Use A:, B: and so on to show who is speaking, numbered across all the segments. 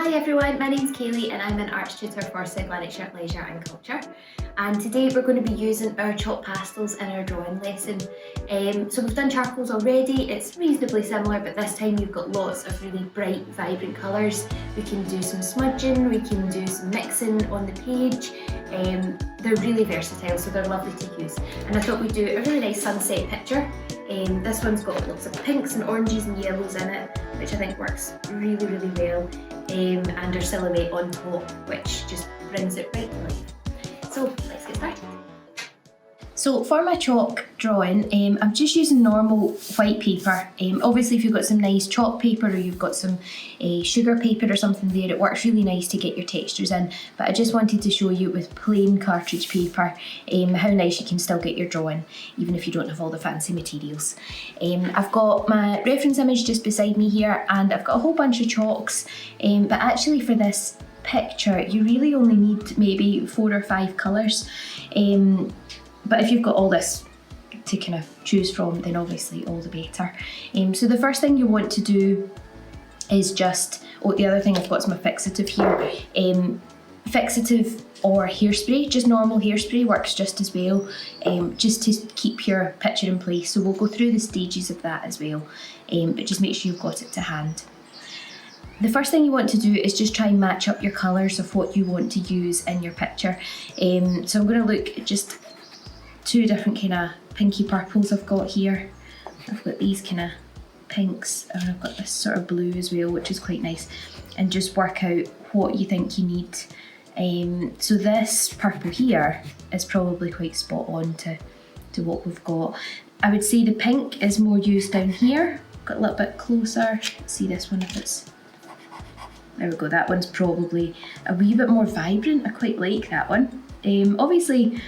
A: Hi everyone, my name's Kayleigh and I'm an arts tutor for South Lanarkshire Leisure and Culture. And today we're going to be using our chalk pastels in our drawing lesson. So we've done charcoals already, it's reasonably similar, but this time you've got lots of really bright, vibrant colours. We can do some smudging, we can do some mixing on the page. They're really versatile, so they're lovely to use. And I thought we'd do a really nice sunset picture. This one's got lots of pinks and oranges and yellows in it, which I think works really, really well. And our silhouette on top, which just brings it right to life. So let's get started. So for my chalk drawing, I'm just using normal white paper. Obviously if you've got some nice chalk paper or you've got some sugar paper or something there, it works really nice to get your textures in. But I just wanted to show you with plain cartridge paper how nice you can still get your drawing, even if you don't have all the fancy materials. I've got my reference image just beside me here, and I've got a whole bunch of chalks, but actually for this picture you really only need maybe 4 or 5 colours. But if you've got all this to kind of choose from, then obviously all the better. So the first thing you want to do is just, the other thing I've got is my fixative here. Fixative or hairspray, just normal hairspray works just as well, just to keep your picture in place. So we'll go through the stages of that as well, but just make sure you've got it to hand. The first thing you want to do is just try and match up your colours of what you want to use in your picture. So I'm going to look at just 2 different kind of pinky purples I've got here. I've got these kind of pinks and I've got this sort of blue as well, which is quite nice, and just work out what you think you need. So this purple here is probably quite spot on to what we've got. I would say the pink is more used down here. Got a little bit closer. Let's see this one if it's, there we go, that one's probably a wee bit more vibrant. I quite like that one. Obviously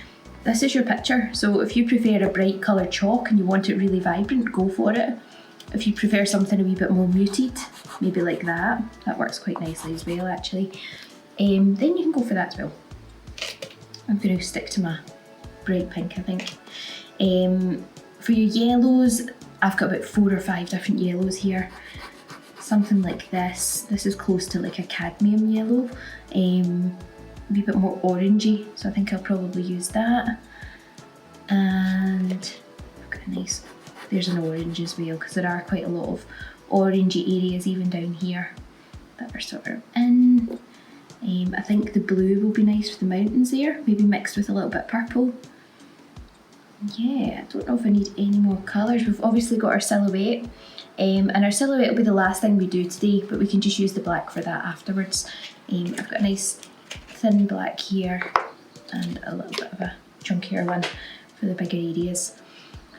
A: this is your picture, so if you prefer a bright coloured chalk and you want it really vibrant, go for it. If you prefer something a wee bit more muted, maybe like that, that works quite nicely as well actually. Then you can go for that as well. I'm going to stick to my bright pink, I think. For your yellows, I've got about 4 or 5 different yellows here. Something like this. This is close to like a cadmium yellow. A wee bit more orangey, so I think I'll probably use that. And I've got a nice, there's an orange as well, because there are quite a lot of orangey areas even down here that are sort of in. I think the blue will be nice for the mountains there, maybe mixed with a little bit purple. Yeah, I don't know if I need any more colours. We've obviously got our silhouette, and our silhouette will be the last thing we do today, but we can just use the black for that afterwards. I've got a nice thin black here and a little bit of a chunkier one for the bigger areas.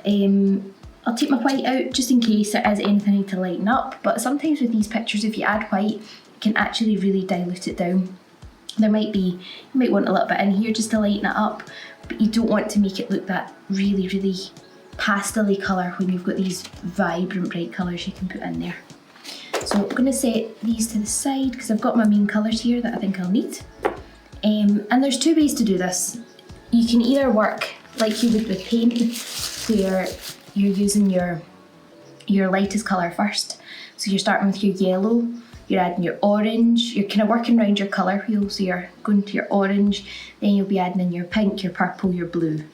A: I'll take my white out just in case there is anything I need to lighten up, but sometimes with these pictures if you add white it can actually really dilute it down. There might be, you might want a little bit in here just to lighten it up, but you don't want to make it look that really, really pastel-y colour when you've got these vibrant bright colours you can put in there. So I'm going to set these to the side because I've got my main colours here that I think I'll need. And there's 2 ways to do this. You can either work like you would with paint, where you're using your lightest colour first. So you're starting with your yellow, you're adding your orange, you're kind of working around your colour wheel, so you're going to your orange, then you'll be adding in your pink, your purple, your blue.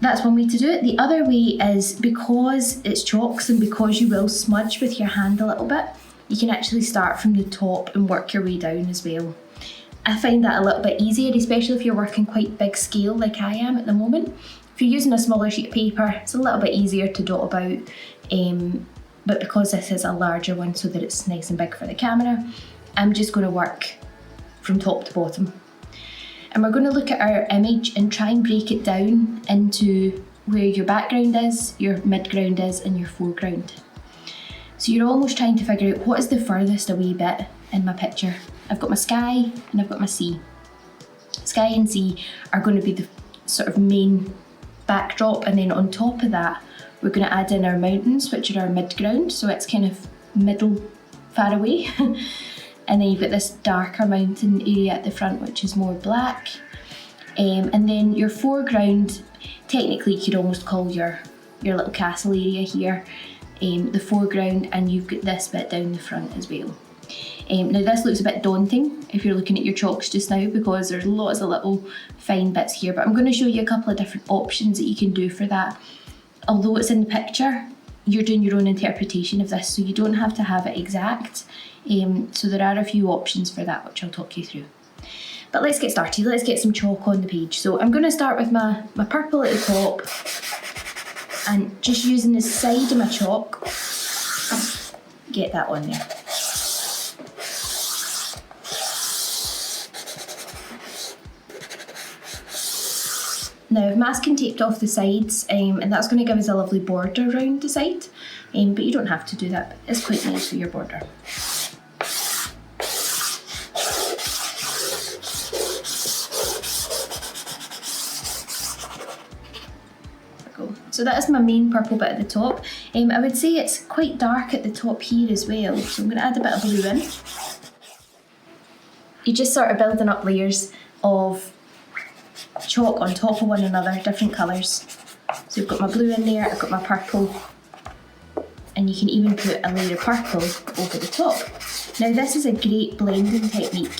A: That's one way to do it. The other way is, because it's chalks and because you will smudge with your hand a little bit, you can actually start from the top and work your way down as well. I find that a little bit easier, especially if you're working quite big scale like I am at the moment. If you're using a smaller sheet of paper, it's a little bit easier to dot about, but because this is a larger one so that it's nice and big for the camera, I'm just going to work from top to bottom. And we're going to look at our image and try and break it down into where your background is, your midground is, and your foreground. So you're almost trying to figure out what is the furthest away bit in my picture. I've got my sky and I've got my sea. Sky and sea are going to be the sort of main backdrop, and then on top of that we're going to add in our mountains, which are our midground, so it's kind of middle far away. And then you've got this darker mountain area at the front, which is more black. And then your foreground, technically you could almost call your little castle area here the foreground, and you've got this bit down the front as well. Now this looks a bit daunting if you're looking at your chalks just now, because there's lots of little fine bits here, but I'm going to show you a couple of different options that you can do for that. Although it's in the picture, you're doing your own interpretation of this, so you don't have to have it exact. So there are a few options for that, which I'll talk you through. But let's get started. Let's get some chalk on the page. So I'm going to start with my purple at the top, and just using the side of my chalk, get that on there. Now I've masking taped off the sides, and that's going to give us a lovely border around the side, but you don't have to do that, but it's quite nice for your border. So that is my main purple bit at the top. I would say it's quite dark at the top here as well, so I'm going to add a bit of blue in. You're just sort of building up layers of chalk on top of one another, different colours. So I've got my blue in there, I've got my purple, and you can even put a layer of purple over the top. Now this is a great blending technique.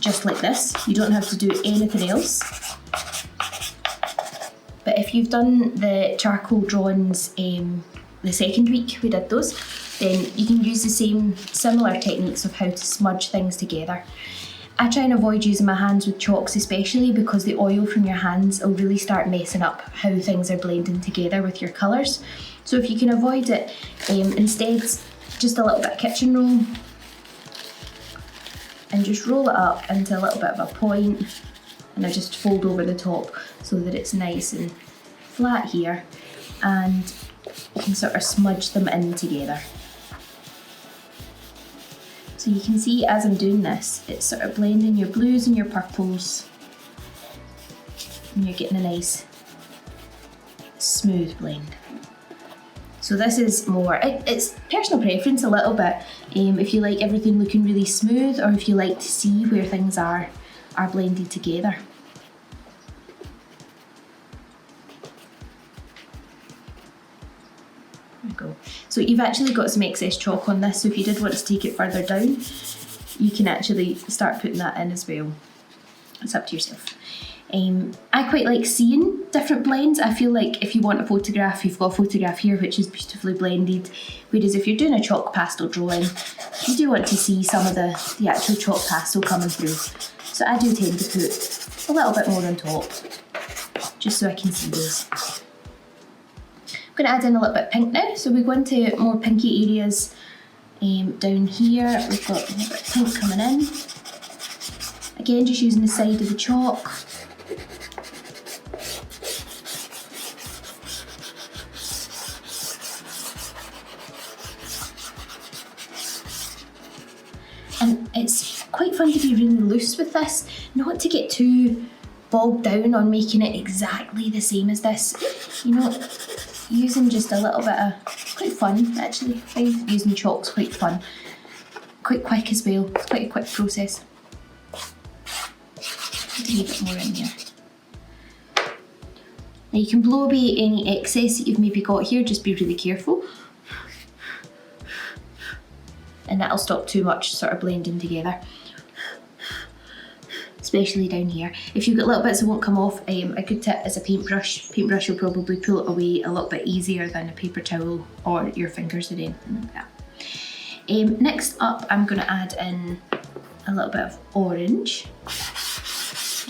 A: Just like this, you don't have to do anything else. But if you've done the charcoal drawings the second week we did those, then you can use the same similar techniques of how to smudge things together. I try and avoid using my hands with chalks, especially because the oil from your hands will really start messing up how things are blending together with your colours. So if you can avoid it, instead just a little bit of kitchen roll, and just roll it up into a little bit of a point, and I just fold over the top so that it's nice and flat here, and you can sort of smudge them in together. So you can see as I'm doing this, it's sort of blending your blues and your purples, and you're getting a nice smooth blend. So this is more, it's personal preference a little bit, if you like everything looking really smooth, or if you like to see where things are blended together. There we go. So you've actually got some excess chalk on this, so if you did want to take it further down, you can actually start putting that in as well. It's up to yourself. I quite like seeing different blends. I feel like if you want a photograph, you've got a photograph here which is beautifully blended, whereas if you're doing a chalk pastel drawing, you do want to see some of the actual chalk pastel coming through. So I do tend to put a little bit more on top, just so I can see those. I'm going to add in a little bit of pink now, so we go into more pinky areas. Down here we've got a little bit of pink coming in. Again, just using the side of the chalk. And it's quite fun to be really loose with this, not to get too bogged down on making it exactly the same as this. You know, using just a little bit of, quite fun actually. I find using chalk's quite fun. Quite quick as well, it's quite a quick process. Put a wee bit more in here. Now you can blow away any excess that you've maybe got here, just be really careful. And that'll stop too much sort of blending together, especially down here. If you've got little bits that won't come off, a good tip is a paintbrush. Paintbrush will probably pull it away a little bit easier than a paper towel or your fingers or anything like that. Next up, I'm going to add in a little bit of orange.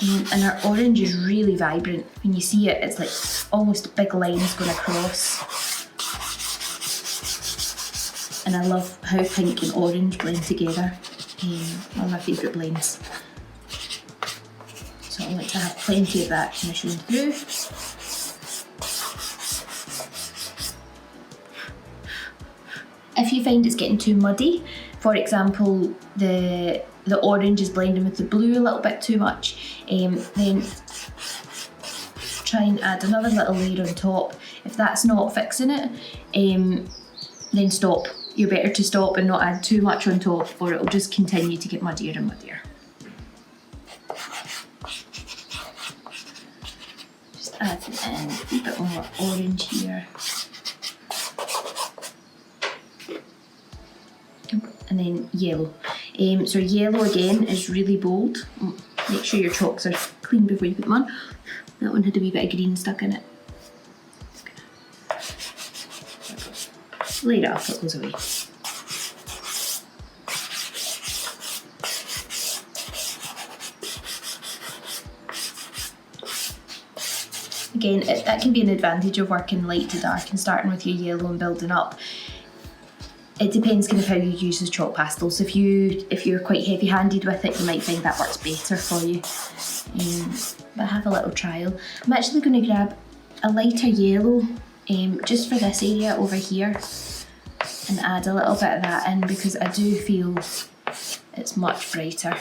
A: And our orange is really vibrant. When you see it, it's like almost big lines going across. And I love how pink and orange blend together. One of my favourite blends. So I like to have plenty of that kind of showing through. If you find it's getting too muddy, for example, the orange is blending with the blue a little bit too much, then try and add another little layer on top. If that's not fixing it, then stop. You're better to stop and not add too much on top, or it'll just continue to get muddier and muddier. Just add in a wee bit more orange here. and then yellow. So yellow again is really bold. Make sure your chalks are clean before you put them on. That one had a wee bit of green stuck in it. Lay it off, it goes away. Again, that can be an advantage of working light to dark and starting with your yellow and building up. It depends kind of how you use the chalk pastels. If you're quite heavy-handed with it, you might find that works better for you. But have a little trial. I'm actually going to grab a lighter yellow just for this area over here and add a little bit of that in because I do feel it's much brighter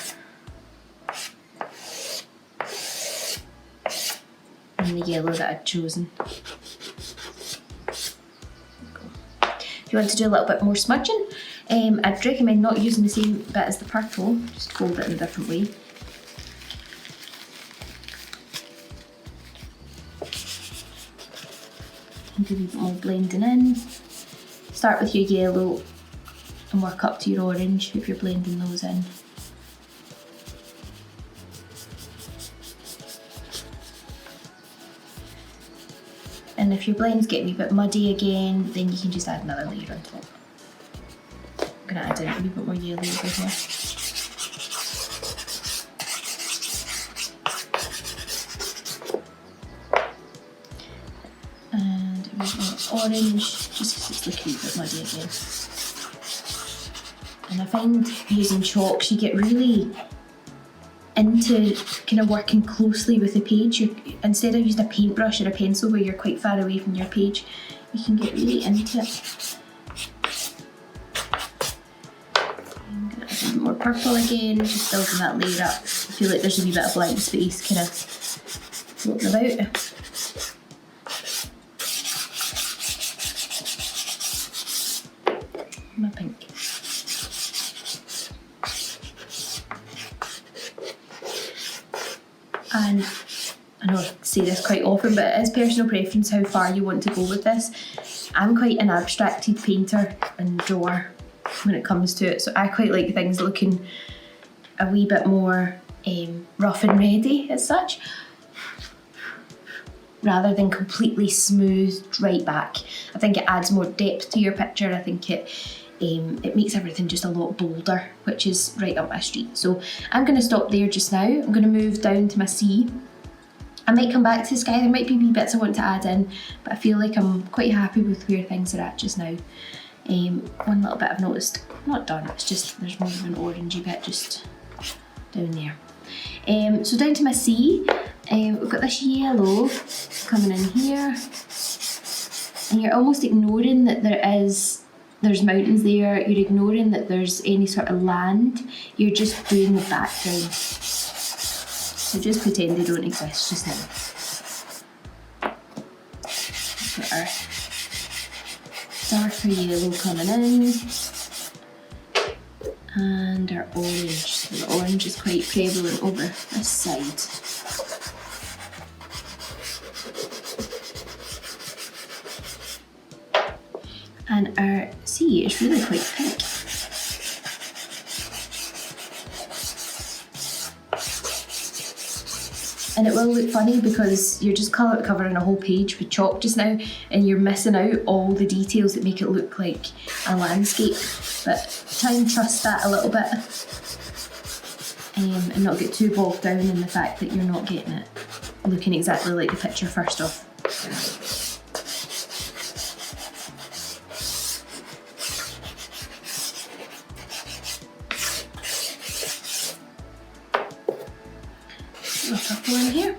A: than the yellow that I'd chosen. If you want to do a little bit more smudging, I'd recommend not using the same bit as the purple, just fold it in a different way. And do a bit more blending in. Start with your yellow and work up to your orange if you're blending those in. And if your blends get a wee bit muddy again, then you can just add another layer on top. I'm going to add in a wee bit more yellow over here. And a wee bit more orange, just because it's looking a wee bit muddy again. And I find using chalks, you get really into kind of working closely with the page. Instead of using a paintbrush or a pencil where you're quite far away from your page, you can get really into it. I'm going to add a bit more purple again, just building that layer up. I feel like there's a wee bit of blank space kind of floating about. My pink. And I know I say this quite often, but it is personal preference how far you want to go with this. I'm quite an abstracted painter and drawer when it comes to it, so I quite like things looking a wee bit more rough and ready as such, rather than completely smoothed right back. I think it adds more depth to your picture. I think it makes everything just a lot bolder, which is right up my street. So I'm going to stop there just now. I'm going to move down to my sea. I might come back to the sky. There might be wee bits I want to add in, but I feel like I'm quite happy with where things are at just now. One little bit I've noticed, not done, it's just there's more of an orangey bit just down there. So down to my sea, we've got this yellow coming in here, and you're almost ignoring that there's mountains there, you're ignoring that there's any sort of land, you're just doing the background. So just pretend they don't exist just now. Got our darker yellow coming in, and our orange. So the orange is quite prevalent over this side. And our sea is really quite pink. And it will look funny because you're just covering a whole page with chalk just now, and you're missing out all the details that make it look like a landscape. But try and trust that a little bit, and not get too bogged down in the fact that you're not getting it looking exactly like the picture first off. Purple in here.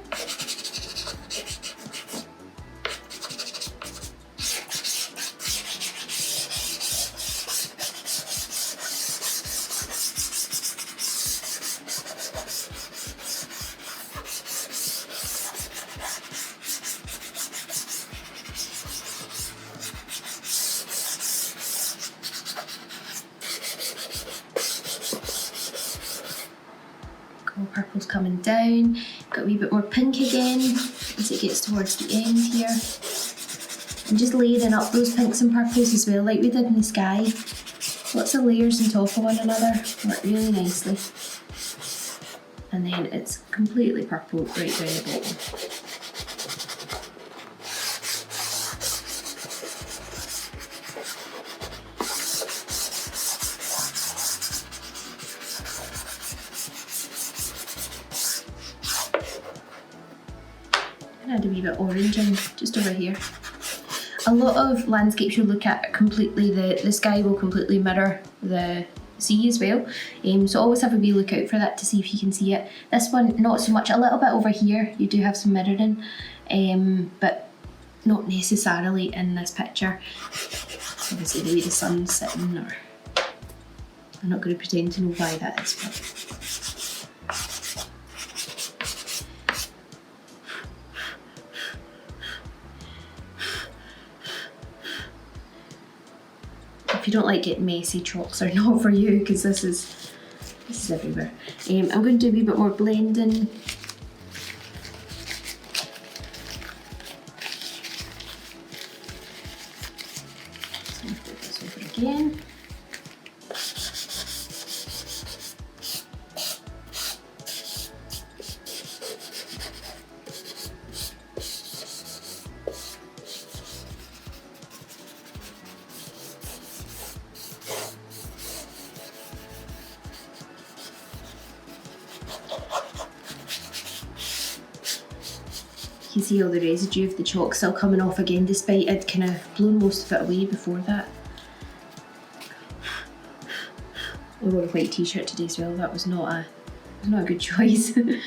A: Purple's coming down, got a wee bit more pink again as it gets towards the end here. And just layering up those pinks and purples as well, like we did in the sky. lots of layers on top of one another, work really nicely. And then it's completely purple right down the bottom. And add a wee bit orange in just over here. A lot of landscapes you look at completely, the sky will completely mirror the sea as well, so always have a wee look out for that to see if you can see it. This one not so much, a little bit over here you do have some mirroring, but not necessarily in this picture. Obviously the way the sun's sitting, or I'm not going to pretend to know why that is, but if you don't like it messy, chalks are not for you, because this is everywhere. I'm going to do a wee bit more blending. So I'm going to put this over again. You can see all the residue of the chalk still coming off again, despite I'd kind of blown most of it away before that. I wore a white t-shirt today as well. That was not a good choice. I'm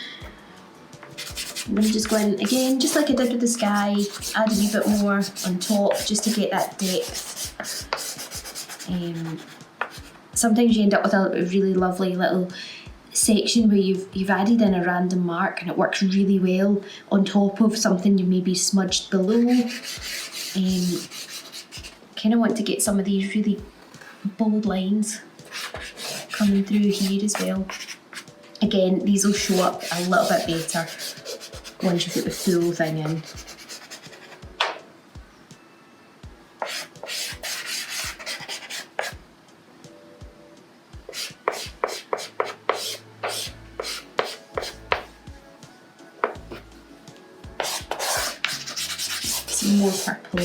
A: going to just go in again, just like I did with the sky, add a wee bit more on top just to get that depth. Sometimes you end up with a really lovely little section where you've added in a random mark and it works really well on top of something you maybe smudged below. Kind of want to get some of these really bold lines coming through here as well. Again, these will show up a little bit better once you put the full thing in. More purple.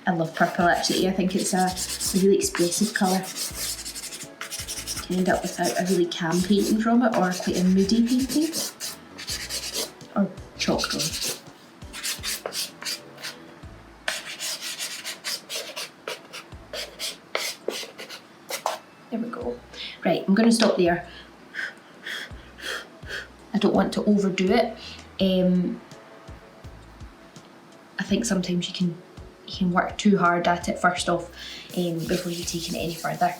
A: I love purple actually. I think it's a really expressive colour. You can end up with a really calm painting from it, or quite a moody painting, or chalk drawing. There we go. Right, I'm going to stop there. I don't want to overdo it. I think sometimes you can work too hard at it first off before you're taking it any further.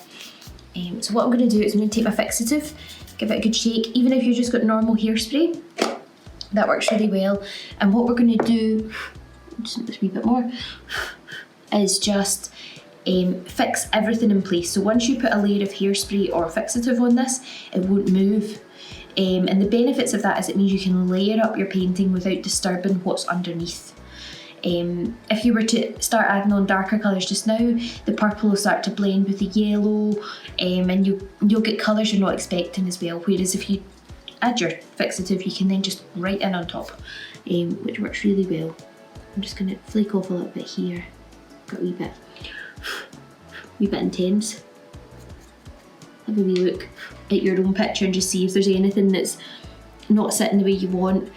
A: So what I'm going to do is I'm going to take my fixative, give it a good shake. Even if you've just got normal hairspray, that works really well. And what we're going to do, just a wee bit more, is just fix everything in place. So once you put a layer of hairspray or fixative on this, it won't move. And the benefits of that is it means you can layer up your painting without disturbing what's underneath. If you were to start adding on darker colours just now, the purple will start to blend with the yellow, and you'll get colours you're not expecting as well. Whereas if you add your fixative, you can then just write in on top, which works really well. I'm just going to flake off a little bit here. Got a wee bit intense. Have a wee look at your own picture and just see if there's anything that's not sitting the way you want.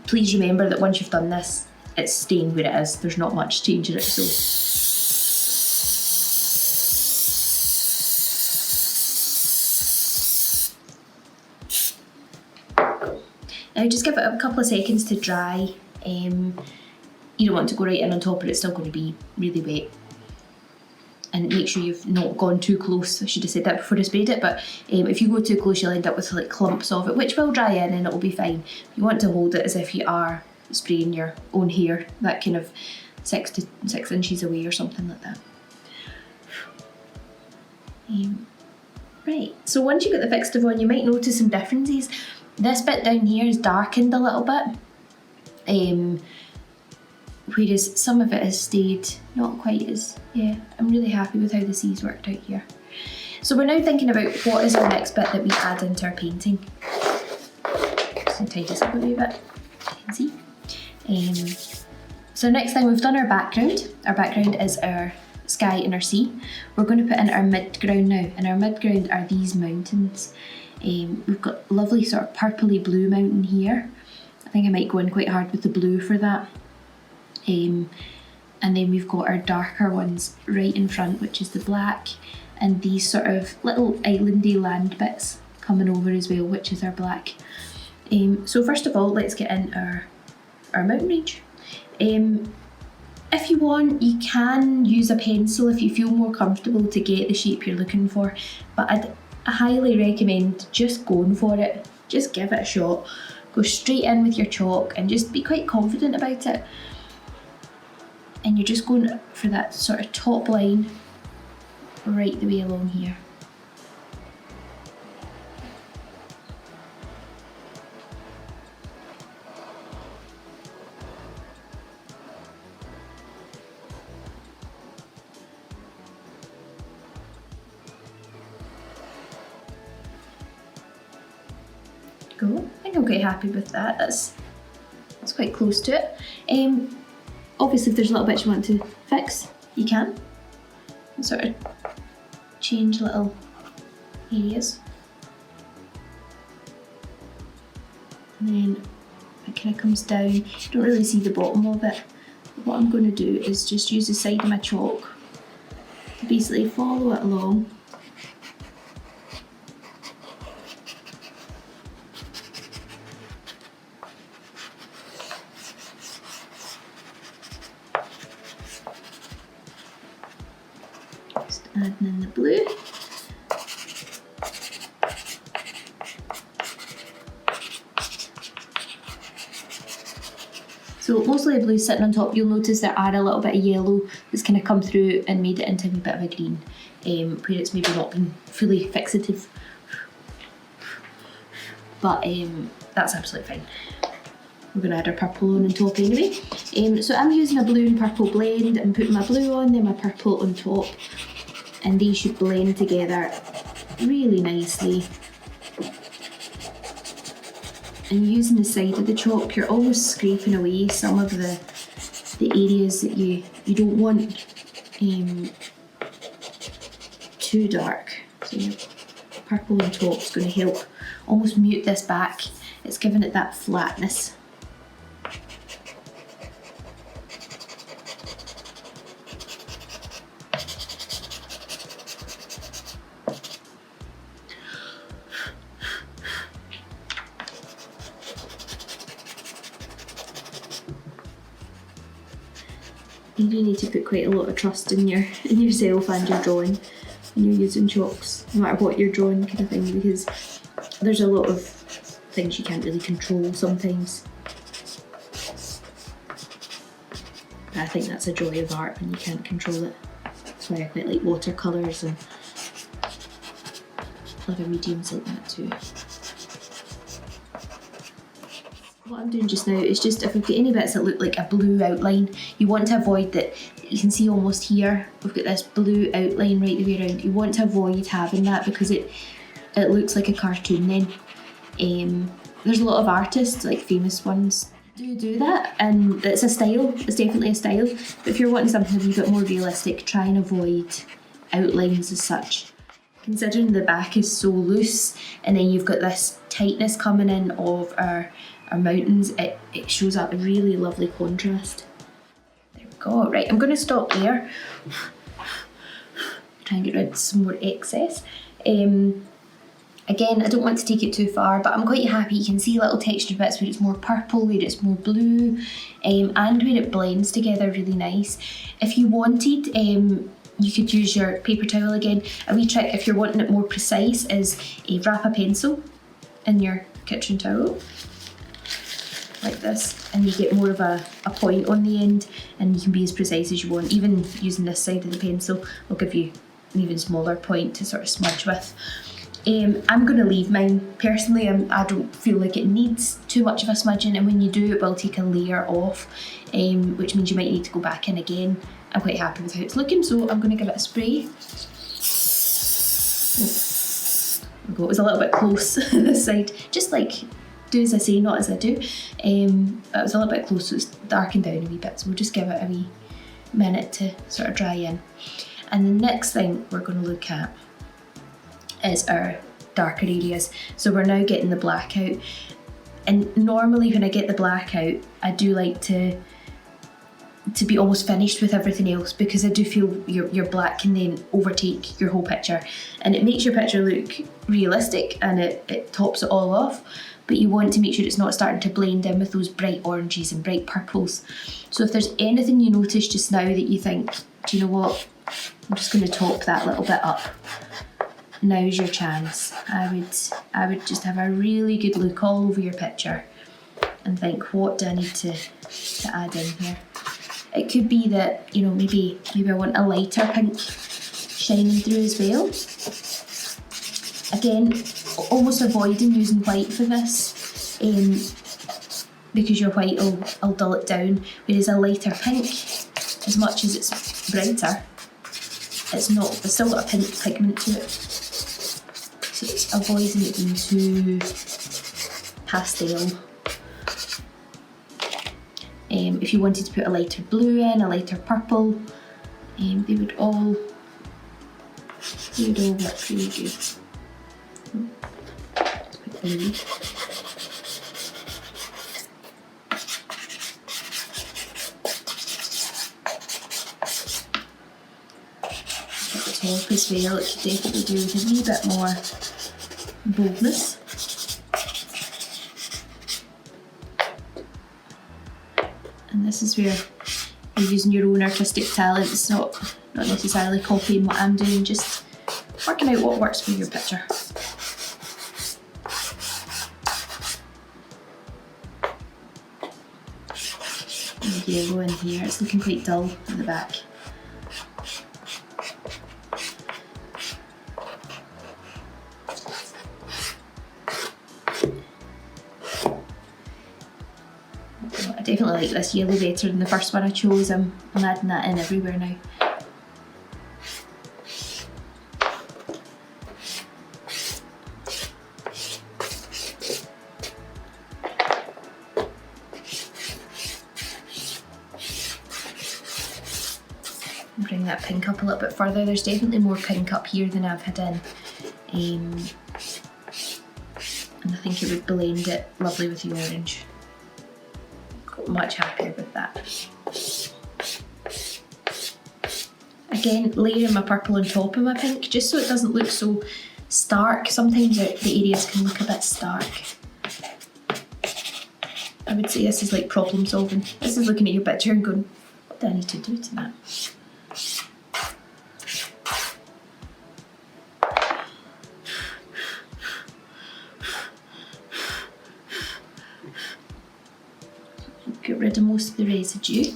A: Please remember that once you've done this, it's staying where it is. There's not much change in it, so. Now just give it a couple of seconds to dry. You don't want to go right in on top, but it's still going to be really wet. And make sure you've not gone too close. I should have said that before I sprayed it, but if you go too close, you'll end up with like clumps of it, which will dry in and it'll be fine. You want to hold it as if you are spraying your own hair, that kind of 6 inches away or something like that. Right, so once you get the fixative on, you might notice some differences. This bit down here is darkened a little bit, whereas some of it has stayed not quite as, yeah, I'm really happy with how the C's worked out here. So we're now thinking about what is our next bit that we add into our painting. Just to tidy this up a wee bit, you can see. So next thing, we've done our background. Our background is our sky and our sea. We're going to put in our midground now, and our midground are these mountains. We've got lovely sort of purpley blue mountain here. I think I might go in quite hard with the blue for that. And then we've got our darker ones right in front, which is the black, and these sort of little islandy land bits coming over as well, which is our black. So first of all, let's get in our mountain range. If you want, you can use a pencil if you feel more comfortable to get the shape you're looking for, but I highly recommend just going for it. Just give it a shot. Go straight in with your chalk and just be quite confident about it. And you're just going for that sort of top line right the way along here. Go. I think I'm quite happy with that. That's quite close to it. Obviously, if there's little bits you want to fix, you can. And sort of change little areas. And then it kind of comes down. You don't really see the bottom of it. But what I'm going to do is just use the side of my chalk to basically follow it along. Adding in the blue. So mostly the blue sitting on top. You'll notice there are a little bit of yellow that's kind of come through and made it into a wee bit of a green, where it's maybe not been fully fixative. But that's absolutely fine. We're going to add our purple on top anyway. So I'm using a blue and purple blend. I'm putting my blue on, then my purple on top. And these should blend together really nicely. And using the side of the chalk, you're almost scraping away some of the areas that you don't want too dark. So your purple on top is going to help almost mute this back. It's giving it that flatness. You do need to put quite a lot of trust in yourself and your drawing when you're using chalks, no matter what you're drawing, kind of thing, because there's a lot of things you can't really control sometimes. But I think that's a joy of art when you can't control it. That's why I quite like watercolours and other mediums like that too. What I'm doing just now is just, if we've got any bits that look like a blue outline, you want to avoid that. You can see almost here, we've got this blue outline right the way around. You want to avoid having that because it looks like a cartoon then. There's a lot of artists, like famous ones, do that, and it's a style, it's definitely a style. But if you're wanting something a wee bit more realistic, try and avoid outlines as such. Considering the back is so loose, and then you've got this tightness coming in of our mountains, it shows up a really lovely contrast. There we go. Right, I'm going to stop there. Try and get rid of some more excess. Again, I don't want to take it too far, but I'm quite happy. You can see little textured bits where it's more purple, where it's more blue, and where it blends together really nice. If you wanted, you could use your paper towel again. A wee trick if you're wanting it more precise is wrap a pencil in your kitchen towel like this, and you get more of a point on the end, and you can be as precise as you want. Even using this side of the pencil will give you an even smaller point to sort of smudge with. I'm going to leave mine. Personally, I don't feel like it needs too much of a smudging, and when you do, it will take a layer off, which means you might need to go back in again. I'm quite happy with how it's looking, so I'm going to give it a spray. It was a little bit close this side, just like do as I say, not as I do. But it was a little bit close, so it's darkened down a wee bit, so we'll just give it a wee minute to sort of dry in. And the next thing we're going to look at is our darker areas. So we're now getting the black out, and normally when I get the black out, I do like to be almost finished with everything else, because I do feel your black can then overtake your whole picture, and it makes your picture look realistic and it tops it all off, but you want to make sure it's not starting to blend in with those bright oranges and bright purples. So if there's anything you notice just now that you think, do you know what, I'm just going to top that little bit up, now's your chance. I would just have a really good look all over your picture and think, what do I need to add in here? It could be that, you know, maybe I want a lighter pink shining through as well. Again, almost avoiding using white for this, because your white will dull it down, whereas a lighter pink, as much as it's brighter, it's still got a pink pigment to it. So it's avoiding it being too pastel. If you wanted to put a lighter blue in, a lighter purple, they would all work really good. Blue. At the top as well, it could definitely do with a wee bit more boldness. And this is where you're using your own artistic talent. It's not necessarily copying what I'm doing, just working out what works for your picture. And yellow in here, it's looking quite dull in the back. I definitely like this yellow better than the first one I chose. I'm adding that in everywhere now. Bring that pink up a little bit further. There's definitely more pink up here than I've had in. And I think it would blend it lovely with the orange. Much happier with that. Again, layering my purple on top of my pink, just so it doesn't look so stark. Sometimes the areas can look a bit stark. I would say this is like problem solving. This is looking at your picture and going, what do I need to do to that? Get rid of most of the residue. Give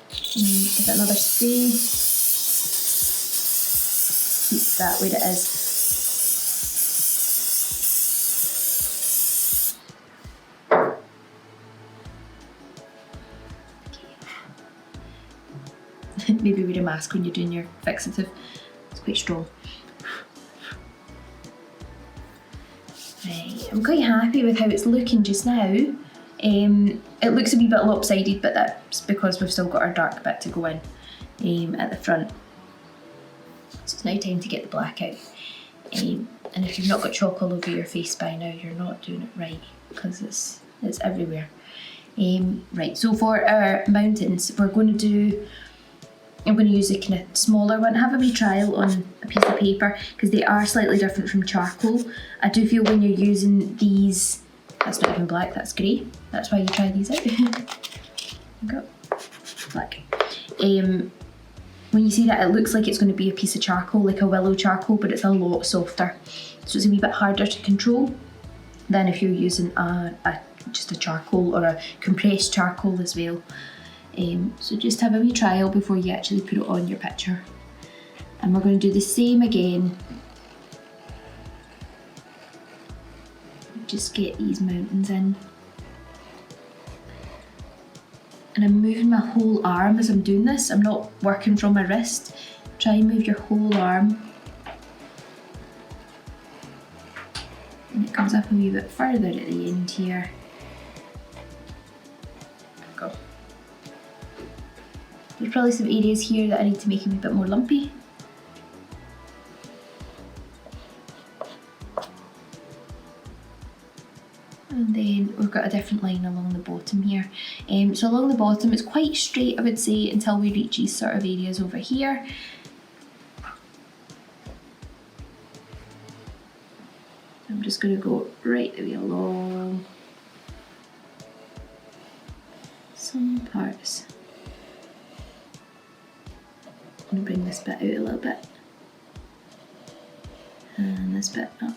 A: it another spray. Keep that where it is. Maybe wear a mask when you're doing your fixative. It's quite strong. Right, I'm quite happy with how it's looking just now. It looks a wee bit lopsided, but that's because we've still got our dark bit to go in at the front. So it's now time to get the black out. And if you've not got chalk all over your face by now, you're not doing it right, because it's everywhere. Right, so for our mountains, I'm going to use a kind of smaller one. Have a wee trial on a piece of paper, because they are slightly different from charcoal. I do feel when you're using these, that's not even black, that's grey. That's why you try these out. There you go. Black. When you see that, it looks like it's going to be a piece of charcoal, like a willow charcoal, but it's a lot softer. So it's a wee bit harder to control than if you're using just a charcoal or a compressed charcoal as well. So just have a wee trial before you actually put it on your picture. And we're going to do the same again just get these mountains in. And I'm moving my whole arm as I'm doing this. I'm not working from my wrist. Try and move your whole arm. And it comes up a wee bit further at the end here. Go. There's probably some areas here that I need to make a wee bit more lumpy. And then we've got a different line along the bottom here. So along the bottom it's quite straight, I would say, until we reach these sort of areas over here. I'm just going to go right the way along some parts. I'm going to bring this bit out a little bit and this bit up.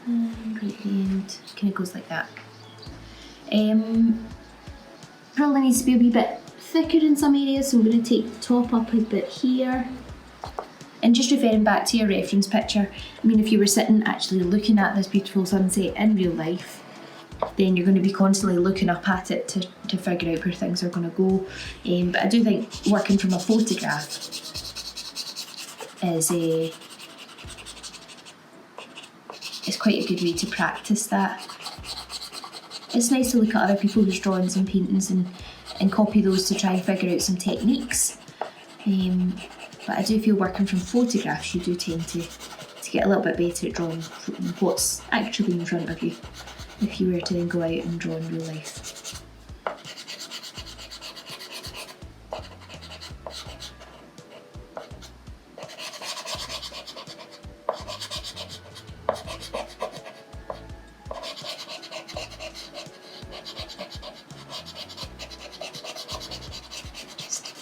A: And right at the end, kind of goes like that. Probably needs to be a wee bit thicker in some areas, so I'm going to take the top up a bit here. And just referring back to your reference picture, I mean, if you were sitting actually looking at this beautiful sunset in real life, then you're going to be constantly looking up at it to figure out where things are going to go. But I do think working from a photograph is quite a good way to practice that. It's nice to look at other people's drawings and paintings and copy those to try and figure out some techniques. But I do feel working from photographs you do tend to get a little bit better at drawing what's actually in front of you if you were to then go out and draw in real life.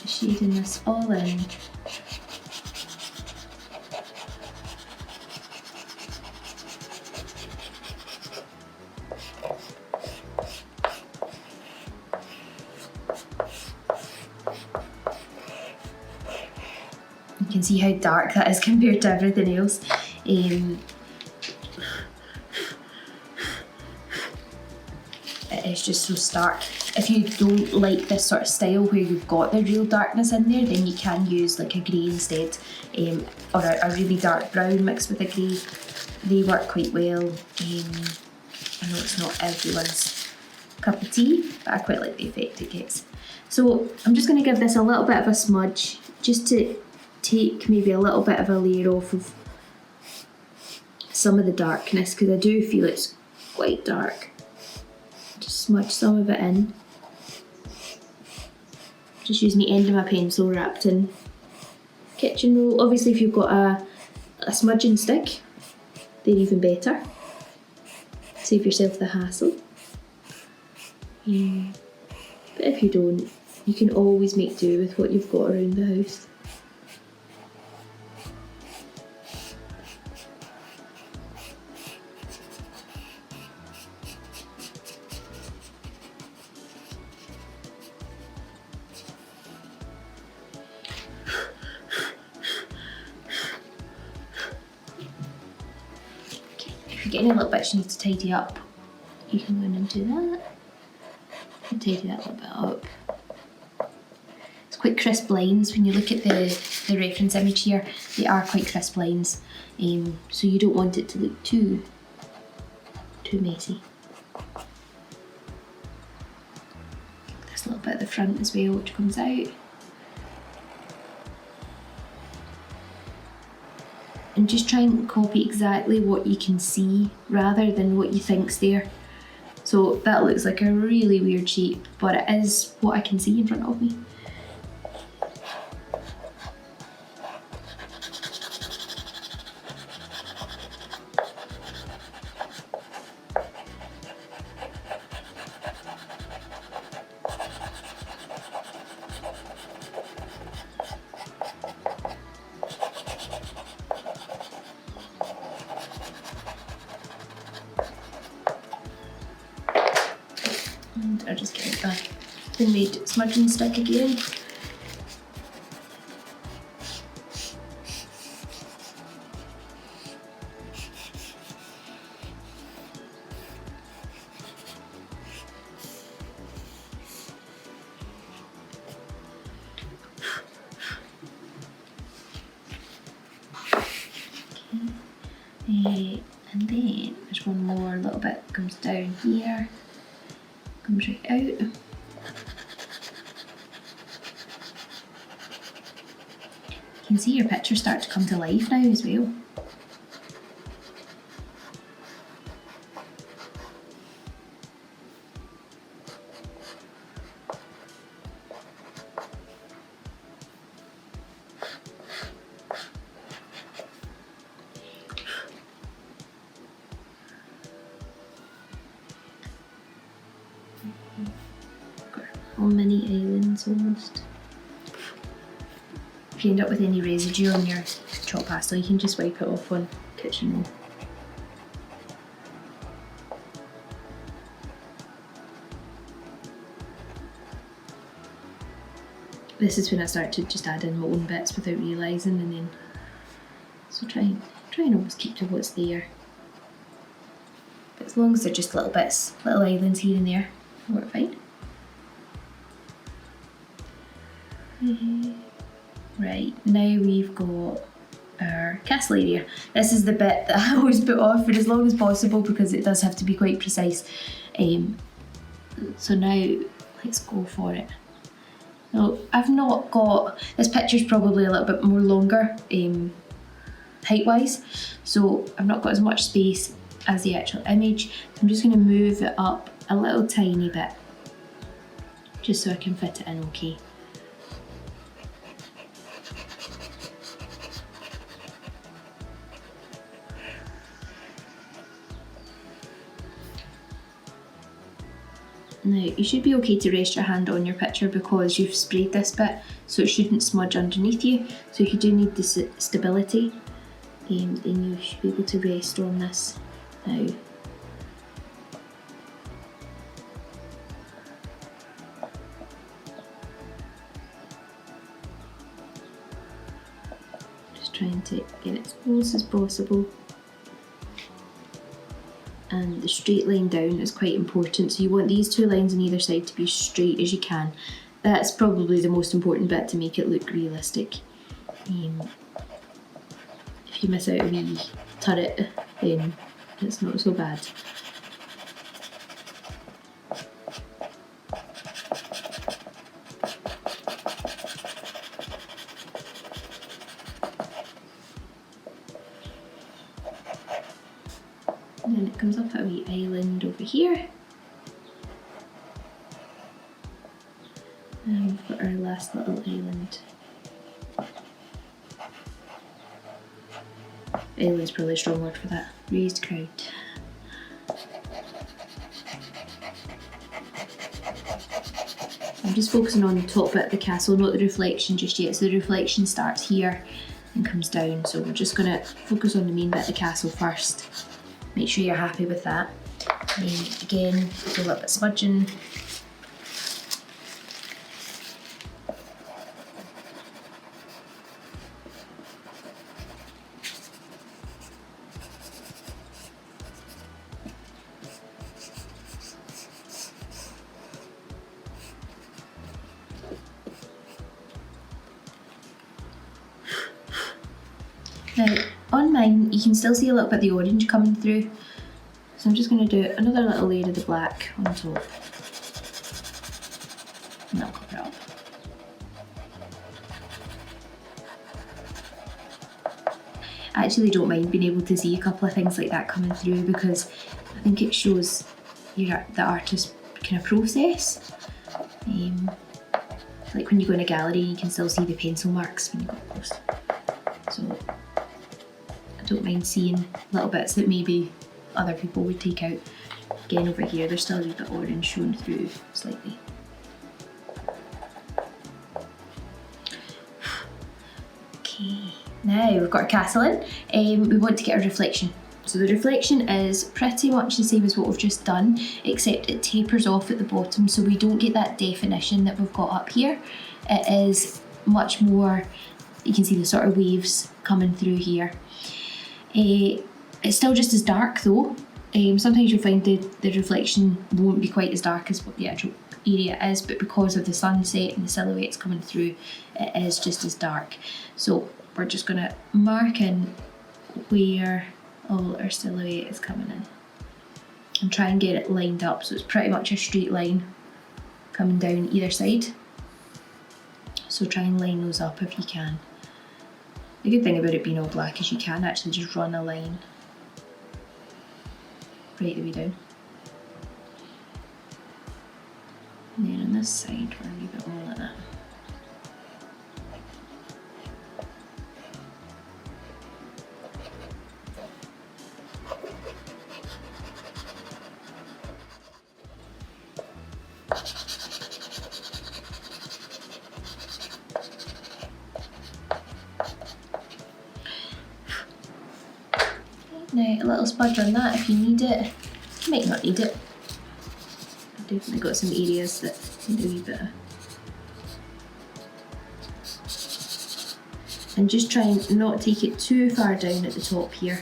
A: Shading this all in. You can see how dark that is compared to everything else. It is just so stark. If you don't like this sort of style where you've got the real darkness in there, then you can use like a grey instead, or a really dark brown mixed with a grey. They work quite well. I know it's not everyone's cup of tea, but I quite like the effect it gets. So I'm just going to give this a little bit of a smudge, just to take maybe a little bit of a layer off of some of the darkness, because I do feel it's quite dark. Just smudge some of it in. Just using the end of my pencil wrapped in kitchen roll. Obviously if you've got a smudging stick, they're even better. Save yourself the hassle. But if you don't, you can always make do with what you've got around the house. If you get any little bits you need to tidy up, you can go in and do that. And tidy that a little bit up. It's quite crisp lines when you look at the reference image here. They are quite crisp lines, so you don't want it to look too messy. This little bit at the front as well, which comes out. And just try and copy exactly what you can see rather than what you think's there. So that looks like a really weird shape, but it is what I can see in front of me. And I'll just get it back. and made smudging stick again. And then there's one more little bit that comes down here, comes right out. You can see your picture start to come to life now as well. All mini islands almost. If you end up with any residue on your chalk pastel, you can just wipe it off on kitchen roll. This is when I start to just add in my own bits without realising, and then so try and always keep to what's there. But as long as they're just little bits, little islands here and there, it'll work fine. Right, now we've got our castle area. This is the bit that I always put off for as long as possible because it does have to be quite precise. So now let's go for it. So I've not got, this picture's probably a little bit more longer height wise, so I've not got as much space as the actual image. I'm just going to move it up a little tiny bit just so I can fit it in okay. Now you should be okay to rest your hand on your picture because you've sprayed this bit, so it shouldn't smudge underneath you. So if you do need the stability, then you should be able to rest on this now. Just trying to get it as close as possible. And the straight line down is quite important, so you want these two lines on either side to be as straight as you can. That's probably the most important bit to make it look realistic. If you miss out a wee turret, then it's not so bad. And then it comes up at a wee island over here. And we've got our last little island. Island's probably a strong word for that. Raised crowd. I'm just focusing on the top bit of the castle, not the reflection just yet. So the reflection starts here and comes down. So we're just going to focus on the main bit of the castle first. Make sure you're happy with that. And then again, do a little bit of smudging. Now, on mine, you can still see a little bit of the orange coming through. So I'm just going to do another little layer of the black on top. And that'll cover it up. I actually don't mind being able to see a couple of things like that coming through because I think it shows the artist's kind of process. Like when you go in a gallery, you can still see the pencil marks when you go close. So I don't mind seeing little bits that maybe other people would take out. Again, over here, there's still a wee bit orange showing through slightly. Okay, now we've got our castle in. We want to get a reflection. So So the reflection is pretty much the same as what we've just done, except it tapers off at the bottom, so we don't get that definition that we've got up here. It is much more, you can see the sort of waves coming through here. It's still just as dark though. Sometimes you'll find the reflection won't be quite as dark as what the actual area is, but because of the sunset and the silhouettes coming through, it is just as dark. So we're just going to mark in where all our silhouette is coming in and try and get it lined up so it's pretty much a straight line coming down either side. So try and line those up if you can. The good thing about it being all black is you can actually just run a line right the way down. And then on this side we're a wee bit more like that. Now a little smudge on that if you need it. You might not need it. I've definitely got some areas that need a wee bit of. And just try and not take it too far down at the top here,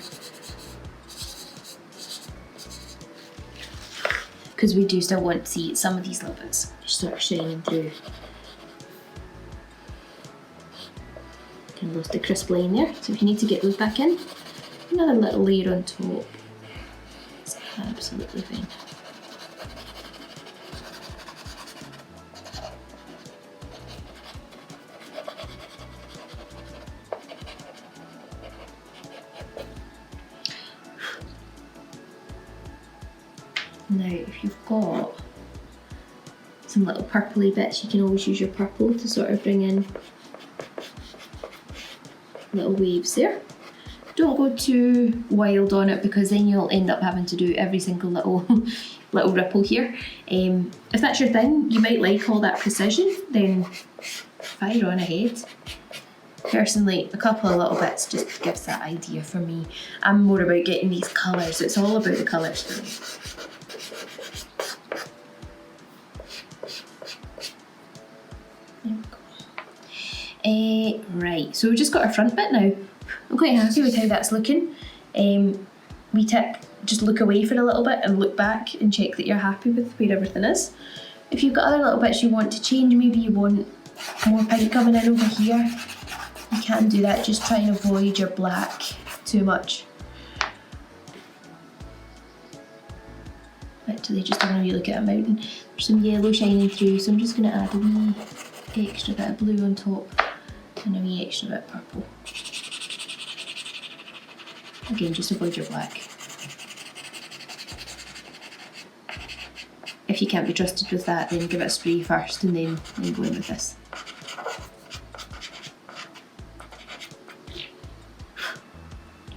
A: because we do still want to see some of these little bits sort of shining through. Kind of lost the crisp line there, so if you need to get those back in, another little layer on top. It's absolutely fine. Now, if you've got some little purpley bits, you can always use your purple to sort of bring in little waves there. Don't go too wild on it, because then you'll end up having to do every single little ripple here. If that's your thing, you might like all that precision, then fire on ahead. Personally, a couple of little bits just gives that idea for me. I'm more about getting these colours. It's all about the colours for me. Right, so we've just got our front bit now. I'm quite happy with how that's looking. Wee tip, just look away for a little bit and look back and check that you're happy with where everything is. If you've got other little bits you want to change, maybe you want more pink coming in over here, you can do that. Just try and avoid your black too much. Actually, just having a wee look at a mountain. There's some yellow shining through, so I'm just going to add a wee extra bit of blue on top and a wee extra bit of purple. Again, just avoid your black. If you can't be trusted with that, then give it a spray first and then go in with this.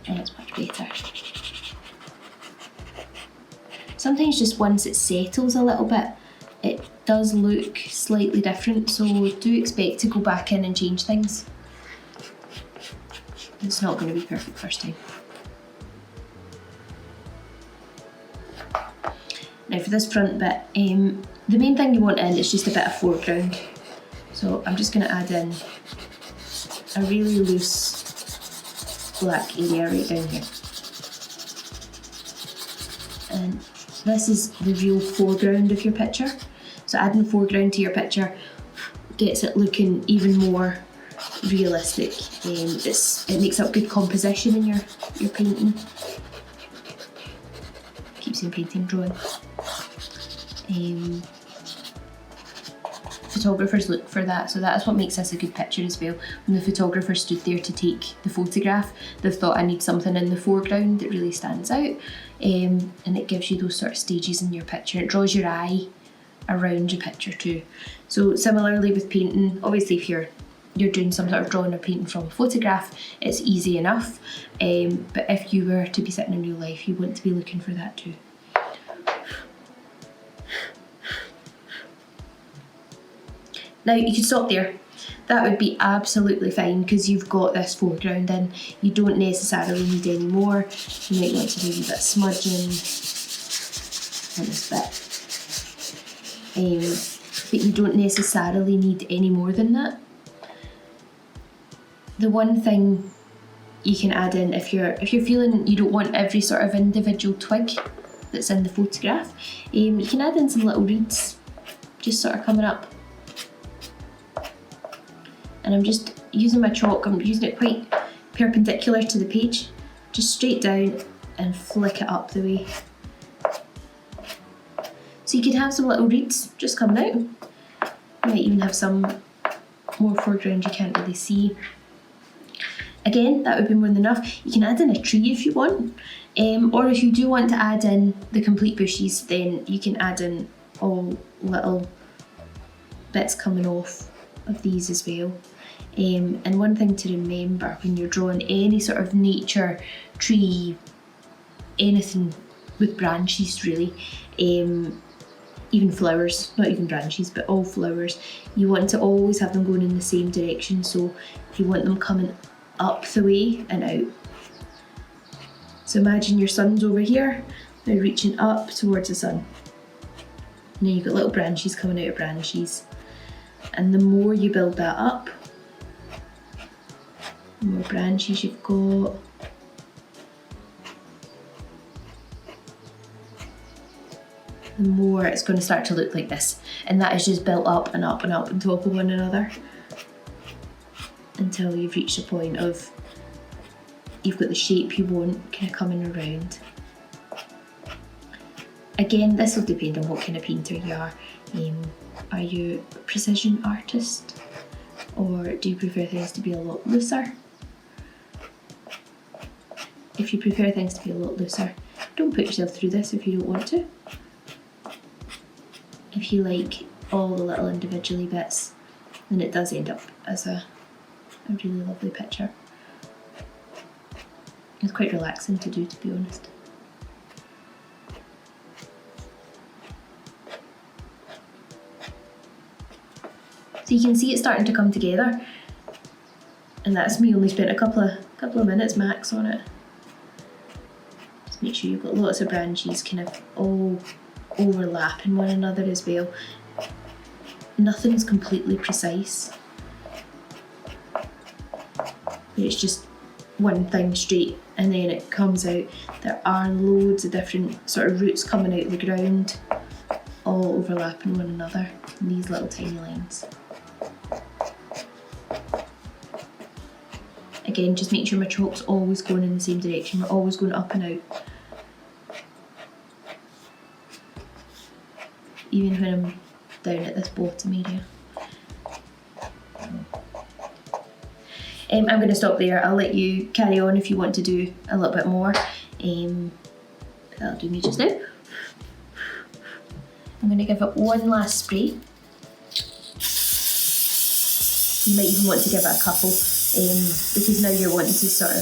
A: And it's much better. Sometimes just once it settles a little bit, it does look slightly different, so do expect to go back in and change things. It's not going to be perfect first time. Now for this front bit, the main thing you want in is just a bit of foreground. So I'm just going to add in a really loose black area right down here. And this is the real foreground of your picture. So adding foreground to your picture gets it looking even more realistic. It makes up good composition in your painting. Keep saying painting, drawing. Photographers look for that, so that's what makes this a good picture as well. When the photographer stood there to take the photograph, they thought, I need something in the foreground that really stands out, and it gives you those sort of stages in your picture. It draws your eye around your picture too. So similarly with painting, obviously if you're doing some sort of drawing or painting from a photograph, it's easy enough, but if you were to be sitting in real life, you want to be looking for that too. Now you can stop there. that would be absolutely fine because you've got this foreground in. You don't necessarily need any more. You might want to do a wee bit of smudging on this bit. But you don't necessarily need any more than that. The one thing you can add in if you're feeling you don't want every sort of individual twig that's in the photograph, you can add in some little reeds just sort of coming up. And I'm just using my chalk, I'm using it quite perpendicular to the page, just straight down and flick it up the way. So you could have some little reeds just coming out. You might even have some more foreground you can't really see. Again, that would be more than enough. You can add in a tree if you want, or if you do want to add in the complete bushes, then you can add in all little bits coming off of these as well. And one thing to remember when you're drawing any sort of nature, tree, anything with branches really, even flowers, not even branches, but all flowers, you want to always have them going in the same direction. So you want them coming up the way and out. So imagine your sun's over here, now reaching up towards the sun. And then you've got little branches coming out of branches. And the more you build that up, the more branches you've got, the more it's going to start to look like this. And that is just built up and up and up on top of one another until you've reached a point of you've got the shape you want kind of coming around. Again, this will depend on what kind of painter you are. Are you a precision artist, or do you prefer things to be a lot looser? If you prefer things to be a lot looser, don't put yourself through this if you don't want to. If you like all the little individually bits, then it does end up as a really lovely picture. It's quite relaxing to do, to be honest. So you can see it's starting to come together, and that's me only spent a couple of minutes max on it. Just make sure you've got lots of branches kind of all overlapping one another as well. Nothing's completely precise. It's just one thing straight and then it comes out. There are loads of different sort of roots coming out of the ground, all overlapping one another in these little tiny lines. Again, just make sure my chalk's always going in the same direction, we're always going up and out. Even when I'm down at this bottom area. I'm going to stop there. I'll let you carry on if you want to do a little bit more. That'll do me just now. I'm going to give it one last spray. You might even want to give it a couple, because now you're wanting to sort of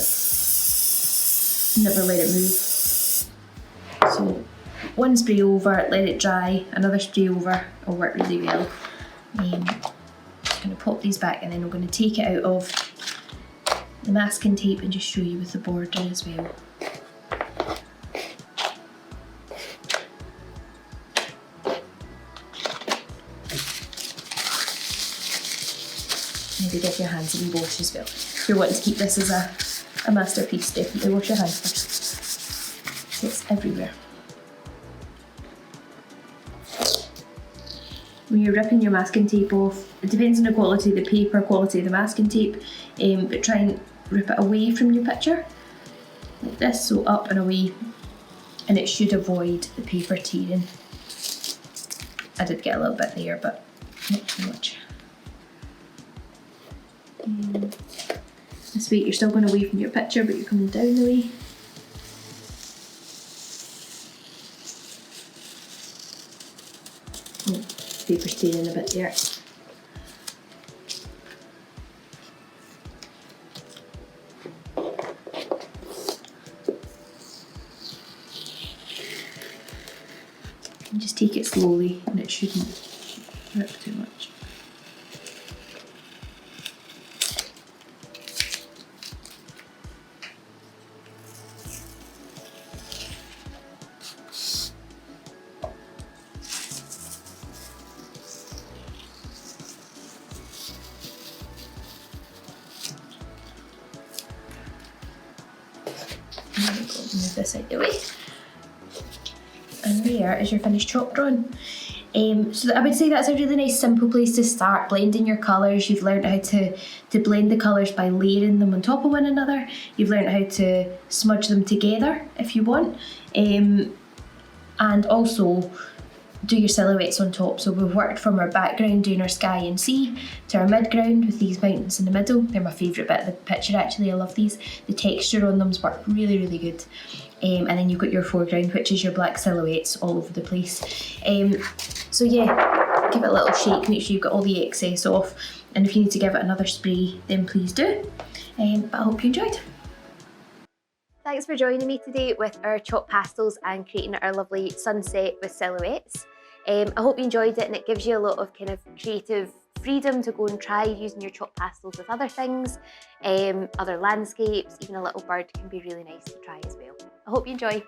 A: never let it move. So one spray over, let it dry, another spray over will work really well. I'm just going to pop these back and then I'm going to take it out of the masking tape and just show you with the border as well. Maybe give your hands a wee wash as well. If you're wanting to keep this as a masterpiece, definitely wash your hands first. It's everywhere. When you're ripping your masking tape off, it depends on the quality of the paper, quality of the masking tape, but try and rip it away from your picture, like this, so up and away, and it should avoid the paper tearing. I did get a little bit there, but not too much. This way you're still going away from your picture, but you're coming down the way. Oh, paper's tearing a bit there. And just take it slowly, and it shouldn't rip too much. there we go, move this out of the way. And there is your finished chalk drawing. So I would say that's a really nice simple place to start blending your colours. You've learned how to blend the colours by layering them on top of one another. You've learned how to smudge them together if you want. And also do your silhouettes on top. So we've worked from our background doing our sky and sea to our midground with these mountains in the middle. They're my favourite bit of the picture actually, I love these. The texture on them's worked really, really good. And then you've got your foreground, which is your black silhouettes all over the place. So yeah, give it a little shake, make sure you've got all the excess off. And if you need to give it another spray, then please do. But I hope you enjoyed. Thanks for joining me today with our chalk pastels and creating our lovely sunset with silhouettes. I hope you enjoyed it, and it gives you a lot of kind of creative freedom to go and try using your chalk pastels with other things, other landscapes, even a little bird can be really nice to try as well. I hope you enjoy.